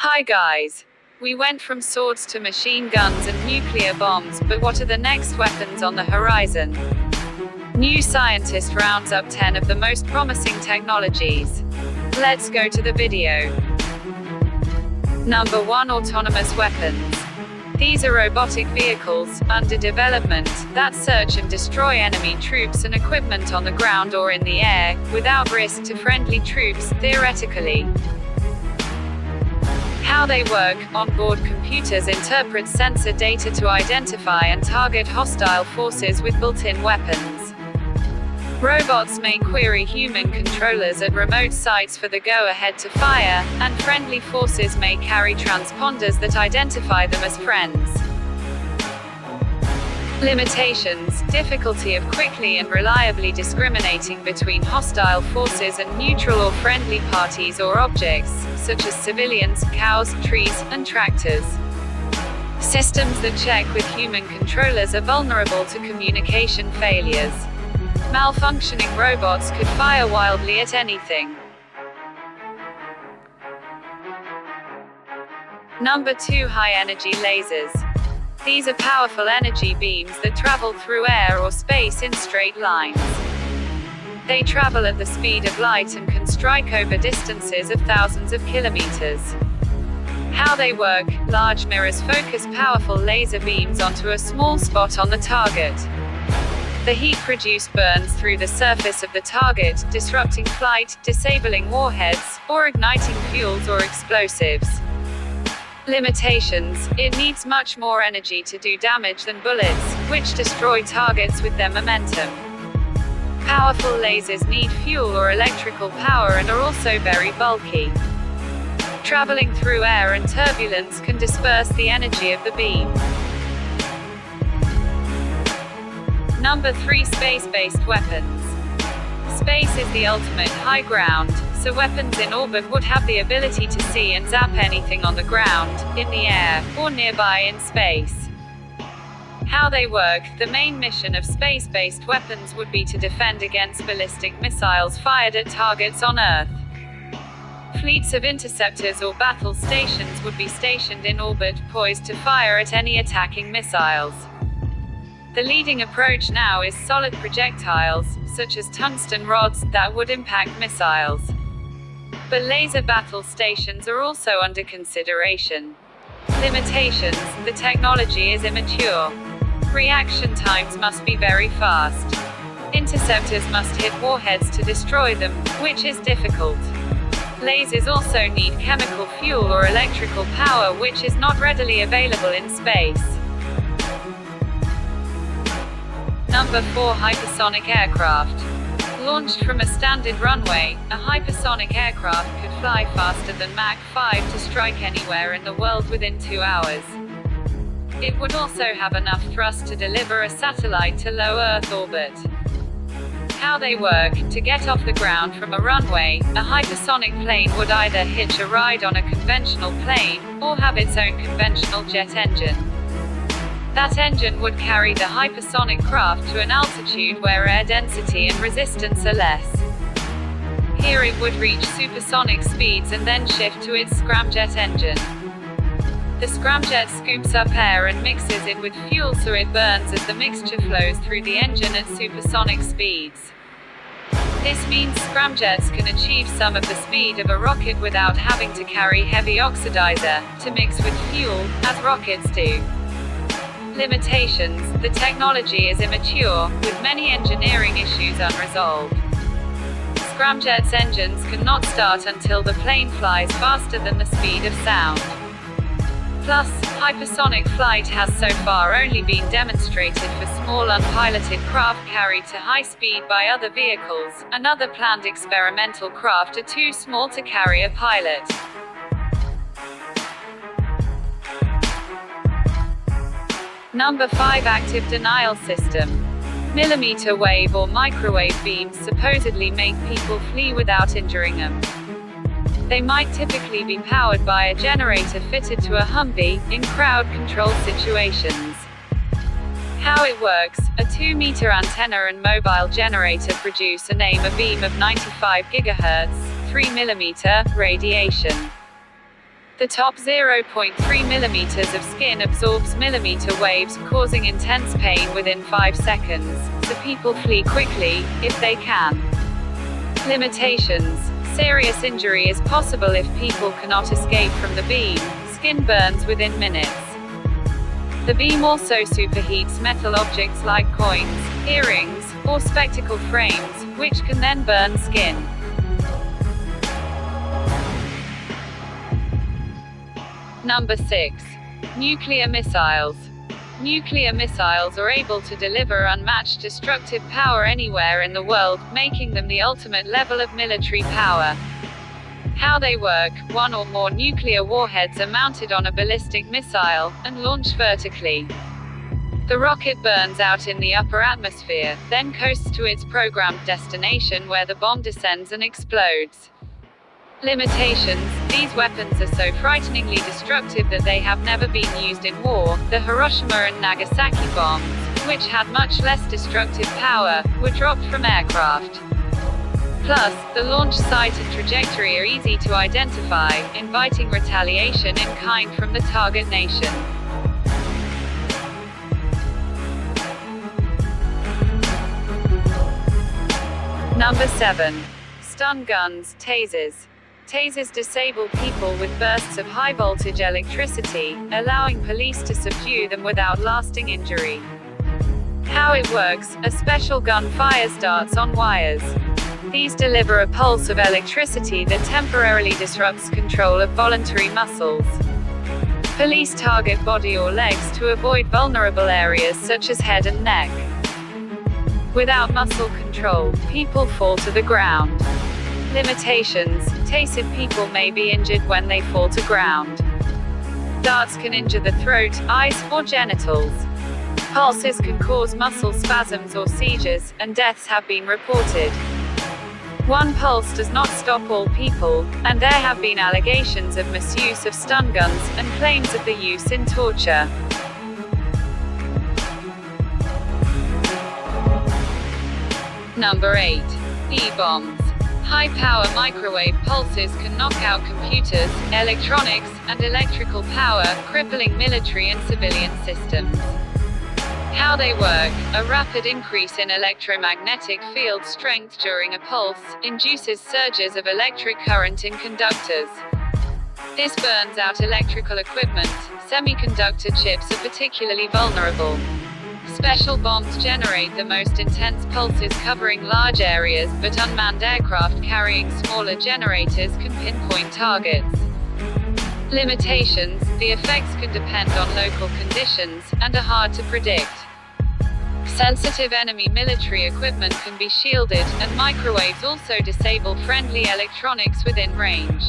Hi guys. We went from swords to machine guns and nuclear bombs, but what are the next weapons on the horizon? New Scientist rounds up 10 of the most promising technologies. Let's go to the video. Number 1. Autonomous weapons. These are robotic vehicles, under development, that search and destroy enemy troops and equipment on the ground or in the air, without risk to friendly troops, theoretically. How they work: onboard computers interpret sensor data to identify and target hostile forces with built-in weapons. Robots may query human controllers at remote sites for the go-ahead to fire, and friendly forces may carry transponders that identify them as friends. Limitations: difficulty of quickly and reliably discriminating between hostile forces and neutral or friendly parties or objects, such as civilians, cows, trees, and tractors. Systems that check with human controllers are vulnerable to communication failures. Malfunctioning robots could fire wildly at anything. Number 2. High-energy lasers. These are powerful energy beams that travel through air or space in straight lines. They travel at the speed of light and can strike over distances of thousands of kilometers. How they work: large mirrors focus powerful laser beams onto a small spot on the target. The heat produced burns through the surface of the target, disrupting flight, disabling warheads, or igniting fuels or explosives. Limitations: it needs much more energy to do damage than bullets, which destroy targets with their momentum. Powerful lasers need fuel or electrical power and are also very bulky. Traveling through air and turbulence can disperse the energy of the beam. Number 3. Space-based weapons. Space is the ultimate high ground, so weapons in orbit would have the ability to see and zap anything on the ground, in the air, or nearby in space. How they work: the main mission of space-based weapons would be to defend against ballistic missiles fired at targets on Earth. Fleets of interceptors or battle stations would be stationed in orbit, poised to fire at any attacking missiles. The leading approach now is solid projectiles, such as tungsten rods, that would impact missiles. But laser battle stations are also under consideration. Limitations: the technology is immature. Reaction times must be very fast. Interceptors must hit warheads to destroy them, which is difficult. Lasers also need chemical fuel or electrical power, which is not readily available in space. Number 4. Hypersonic aircraft. Launched from a standard runway, a hypersonic aircraft could fly faster than Mach 5 to strike anywhere in the world within 2 hours. It would also have enough thrust to deliver a satellite to low Earth orbit. How they work: to get off the ground from a runway, a hypersonic plane would either hitch a ride on a conventional plane, or have its own conventional jet engine. That engine would carry the hypersonic craft to an altitude where air density and resistance are less. Here it would reach supersonic speeds and then shift to its scramjet engine. The scramjet scoops up air and mixes it with fuel so it burns as the mixture flows through the engine at supersonic speeds. This means scramjets can achieve some of the speed of a rocket without having to carry heavy oxidizer, to mix with fuel, as rockets do. Limitations: the technology is immature, with many engineering issues unresolved. Scramjet's engines cannot start until the plane flies faster than the speed of sound. Plus, hypersonic flight has so far only been demonstrated for small unpiloted craft carried to high speed by other vehicles, and other planned experimental craft are too small to carry a pilot. Number 5. Active denial system. Millimeter wave or microwave beams supposedly make people flee without injuring them. They might typically be powered by a generator fitted to a Humvee, in crowd-controlled situations. How it works: a 2-meter antenna and mobile generator produce and aim a beam of 95 GHz, 3 mm, radiation. The top 0.3 millimeters of skin absorbs millimeter waves, causing intense pain within 5 seconds, so people flee quickly, if they can. Limitations. Serious injury is possible if people cannot escape from the beam. Skin burns within minutes. The beam also superheats metal objects like coins, earrings, or spectacle frames, which can then burn skin. Number 6. Nuclear missiles. Nuclear missiles are able to deliver unmatched destructive power anywhere in the world, making them the ultimate level of military power. How they work: one or more nuclear warheads are mounted on a ballistic missile, and launched vertically. The rocket burns out in the upper atmosphere, then coasts to its programmed destination where the bomb descends and explodes. Limitations. These weapons are so frighteningly destructive that they have never been used in war. The Hiroshima and Nagasaki bombs, which had much less destructive power, were dropped from aircraft. Plus, the launch site and trajectory are easy to identify, inviting retaliation in kind from the target nation. Number 7. Stun guns, tasers. Tasers disable people with bursts of high-voltage electricity, allowing police to subdue them without lasting injury. How it works: a special gun fires darts on wires. These deliver a pulse of electricity that temporarily disrupts control of voluntary muscles. Police target body or legs to avoid vulnerable areas such as head and neck. Without muscle control, people fall to the ground. Limitations. Tasered people may be injured when they fall to ground. Darts can injure the throat, eyes, or genitals. Pulses can cause muscle spasms or seizures, and deaths have been reported. One pulse does not stop all people, and there have been allegations of misuse of stun guns, and claims of the use in torture. Number 8. E-bombs. High-power microwave pulses can knock out computers, electronics, and electrical power, crippling military and civilian systems. How they work: a rapid increase in electromagnetic field strength during a pulse induces surges of electric current in conductors. This burns out electrical equipment. Semiconductor chips are particularly vulnerable. Special bombs generate the most intense pulses covering large areas, but unmanned aircraft carrying smaller generators can pinpoint targets. Limitations. The effects can depend on local conditions, and are hard to predict. Sensitive enemy military equipment can be shielded, and microwaves also disable friendly electronics within range.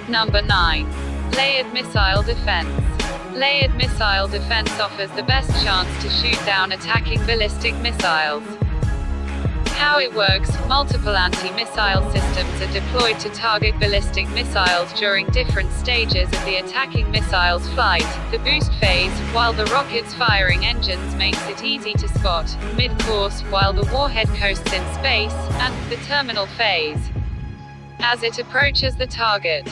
Number 9. Layered missile defense. Layered missile defense offers the best chance to shoot down attacking ballistic missiles. How it works: multiple anti-missile systems are deployed to target ballistic missiles during different stages of the attacking missile's flight. The boost phase, while the rocket's firing engines makes it easy to spot, mid-course, while the warhead coasts in space, and the terminal phase, as it approaches the target.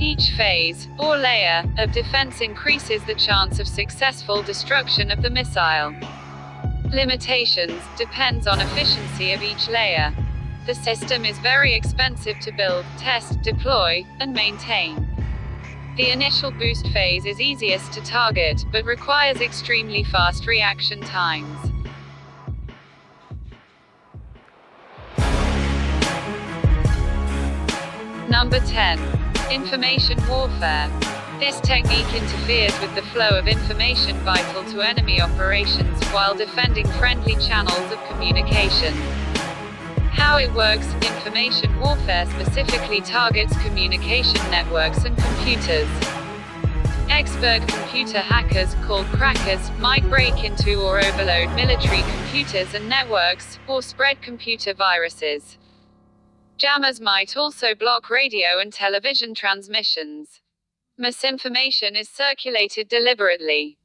Each phase, or layer, of defense increases the chance of successful destruction of the missile. Limitations. Depends on efficiency of each layer. The system is very expensive to build, test, deploy, and maintain. The initial boost phase is easiest to target, but requires extremely fast reaction times. Number 10. Information warfare. This technique interferes with the flow of information vital to enemy operations while defending friendly channels of communication. How it works: information warfare specifically targets communication networks and computers. Expert computer hackers, called crackers, might break into or overload military computers and networks, or spread computer viruses. Jammers might also block radio and television transmissions. Misinformation is circulated deliberately.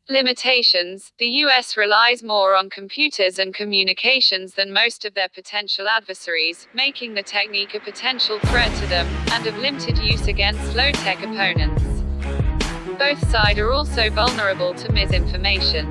Limitations: the US relies more on computers and communications than most of their potential adversaries, making the technique a potential threat to them, and of limited use against low-tech opponents. Both sides are also vulnerable to misinformation.